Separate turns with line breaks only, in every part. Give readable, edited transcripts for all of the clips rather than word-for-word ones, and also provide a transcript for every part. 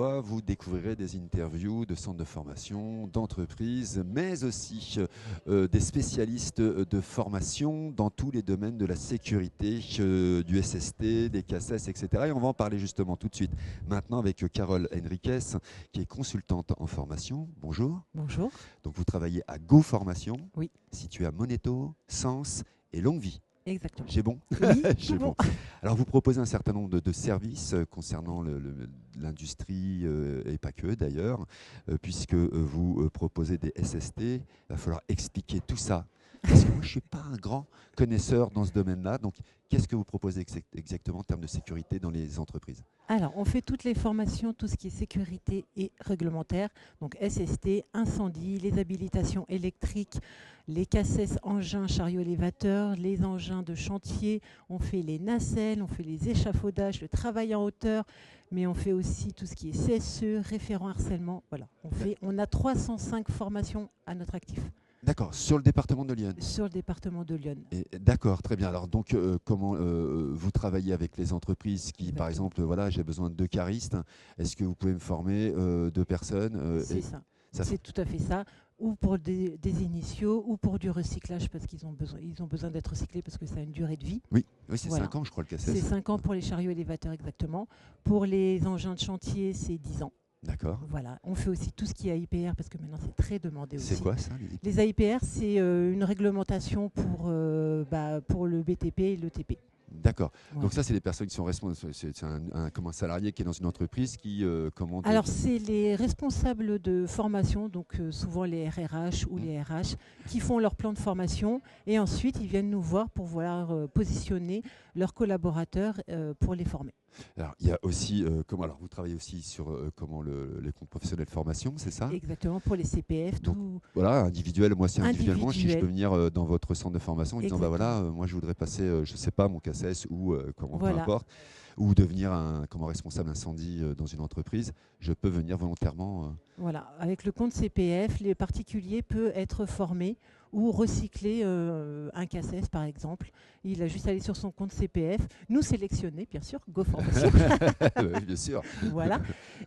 Vous découvrirez des interviews de centres de formation, d'entreprises, mais aussi des spécialistes de formation dans tous les domaines de la sécurité, du SST, des CACES, etc. Et on va en parler justement tout de suite maintenant avec Carole Henriques, qui est consultante en formation. Bonjour.
Bonjour.
Donc vous travaillez à Go Formation,
Oui.
situé à Moneto, Sens et Longuevie.
Exactement.
J'ai bon.
Oui,
J'ai bon. Alors, vous proposez un certain nombre de services concernant l'industrie et pas que d'ailleurs, puisque vous proposez des SST. Il va falloir expliquer tout ça. Parce que moi, je ne suis pas un grand connaisseur dans ce domaine-là. Donc, qu'est-ce que vous proposez exactement en termes de sécurité dans les entreprises?
Alors, on fait toutes les formations, tout ce qui est sécurité et réglementaire. Donc, SST, incendie, les habilitations électriques, les CACES, engins, chariots élévateurs, les engins de chantier. On fait les nacelles, on fait les échafaudages, le travail en hauteur, mais on fait aussi tout ce qui est CSE, référent harcèlement. Voilà, on a 305 formations à notre actif.
D'accord, sur le département de Lyon.
Sur le département de Lyon.
D'accord, très bien. Alors donc, comment vous travaillez avec les entreprises qui, par exemple, voilà, j'ai besoin de 2 caristes. Est-ce que vous pouvez me former 2 personnes
C'est ça. C'est tout à fait ça. Ou pour des initiaux, ou pour du recyclage, parce qu'ils ont besoin d'être recyclés parce que ça a une durée de vie.
Oui, c'est
Voilà.
5 ans, je crois, le CACES.
C'est 5 ans pour les chariots élévateurs, exactement. Pour les engins de chantier, c'est 10 ans.
D'accord.
Voilà. On fait aussi tout ce qui est AIPR, parce que maintenant, c'est très demandé aussi.
C'est quoi ça?
Les AIPR, c'est une réglementation pour le BTP et l'ETP.
D'accord.
Voilà.
Donc ça, c'est les personnes qui sont responsables. C'est comme un salarié qui est dans une entreprise qui commande.
Alors, c'est les responsables de formation, donc souvent les RRH ou les RH, qui font leur plan de formation et ensuite ils viennent nous voir pour vouloir positionner leurs collaborateurs pour les former.
Alors, il y a aussi, alors vous travaillez aussi sur les comptes professionnels de formation, c'est ça?
Exactement, pour les CPF.
Donc,
tout.
voilà, individuel, moi c'est individuellement, si je peux
Individuel.
venir dans votre centre de formation en disant, bah voilà, moi je voudrais passer, je sais pas, mon CACES ou peu
Voilà.
importe, ou devenir comme responsable incendie dans une entreprise, je peux venir volontairement.
Voilà, avec le compte CPF, les particuliers peuvent être formés ou recycler un CACES par exemple. Il a juste à aller sur son compte CPF, nous sélectionner bien sûr, Go Formation.
Oui, bien sûr.
Voilà,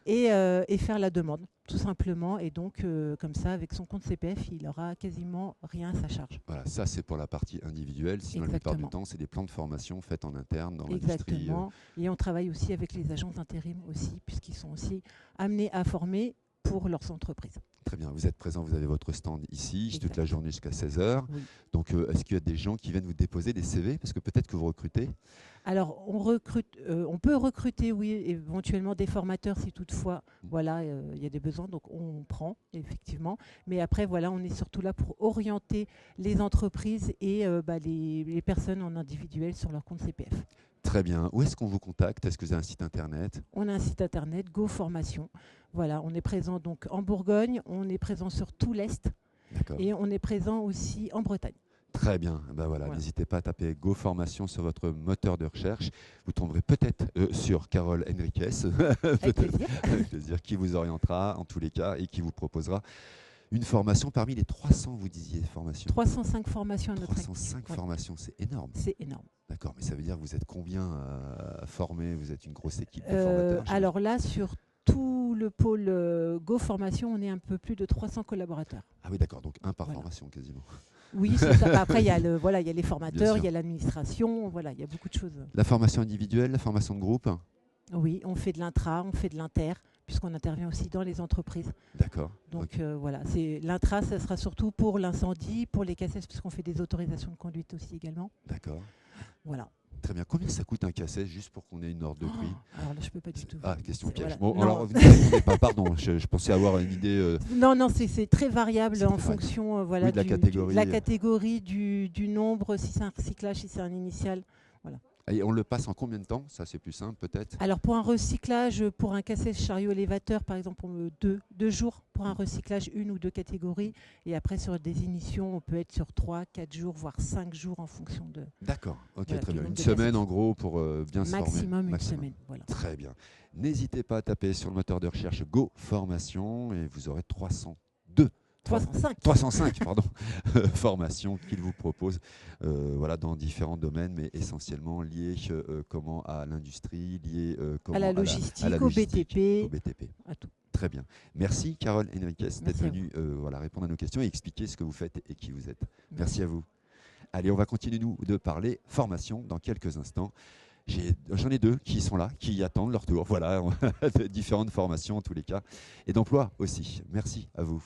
et faire la demande tout simplement. Et donc comme ça, avec son compte CPF, il aura quasiment rien à sa charge.
Voilà, ça c'est pour la partie individuelle. Sinon, la plupart du temps, c'est des plans de formation faits en interne dans l'industrie.
Exactement. Et on travaille aussi avec les agences d'intérim aussi, puisqu'ils sont aussi amenés à former pour leurs entreprises.
Très bien, vous êtes présent, vous avez votre stand ici
Exactement.
toute la journée jusqu'à 16h.
Oui.
Donc, est-ce qu'il y a des gens qui viennent vous déposer des CV? Parce que peut-être que vous recrutez.
Alors, on peut recruter, oui, éventuellement des formateurs si toutefois, voilà, il y a des besoins, donc on prend, effectivement. Mais après, voilà, on est surtout là pour orienter les entreprises et les personnes en individuel sur leur compte CPF.
Très bien. Où est-ce qu'on vous contacte? Est-ce que vous avez un site internet?
On a un site internet, Go Formation. Voilà, on est présent donc en Bourgogne, on est présent sur tout l'Est et on est présent aussi en Bretagne.
Très bien. Ben voilà. N'hésitez pas à taper Go Formation sur votre moteur de recherche. Vous tomberez peut-être sur Carole Henriques, avec plaisir, qui vous orientera en tous les cas et qui vous proposera une formation parmi les 300, vous disiez, formations.
305 formations à notre actif.
305 formations, c'est énorme.
C'est énorme.
D'accord, mais ça veut dire que vous êtes combien à former? Vous êtes une grosse équipe de formateurs?
Alors là, sur tout le pôle Go Formation, on est un peu plus de 300 collaborateurs.
Ah oui, d'accord, donc un par formation quasiment.
Oui, c'est ça. Après, il y a les formateurs, il y a l'administration, voilà, il y a beaucoup de choses.
La formation individuelle, la formation de groupe?
Oui, on fait de l'intra, on fait de l'inter, puisqu'on intervient aussi dans les entreprises.
D'accord.
Donc voilà, l'intra, ça sera surtout pour l'incendie, pour les CACES, puisqu'on fait des autorisations de conduite aussi également.
D'accord.
Voilà.
Très bien. Combien ça coûte un CACES, juste pour qu'on ait une ordre de prix?
Alors là, je ne peux pas du tout.
Ah, question piège.
Voilà.
Bon, alors, vous ne pas, pardon, je pensais avoir une idée.
Non, c'est très variable en fonction
de la catégorie.
Du nombre, si c'est un recyclage, si c'est un initial. Voilà.
Et on le passe en combien de temps? Ça, c'est plus simple, peut-être.
Alors, pour un recyclage, pour un CACES chariot élévateur, par exemple, 2 jours pour un recyclage, 1 ou 2 catégories. Et après, sur des ignitions, on peut être sur 3, 4 jours, voire 5 jours en fonction de...
D'accord, ok,
voilà,
très bien. Une semaine, en gros, pour bien se former.
Maximum une semaine, voilà.
Très bien. N'hésitez pas à taper sur le moteur de recherche Go Formation et vous aurez 302
305.
305, pardon, formations qu'il vous propose voilà, dans différents domaines, mais essentiellement liés à l'industrie, liés
à la logistique, au BTP,
au BTP.
à tout.
Très bien. Merci Carole Henriquez d'être
Merci à
venue voilà, répondre à nos questions et expliquer ce que vous faites et qui vous êtes.
Merci.
Merci à vous. Allez, on va continuer nous de parler formation dans quelques instants. J'en ai deux qui sont là, qui attendent leur tour. Voilà, différentes formations en tous les cas et d'emploi aussi. Merci à vous.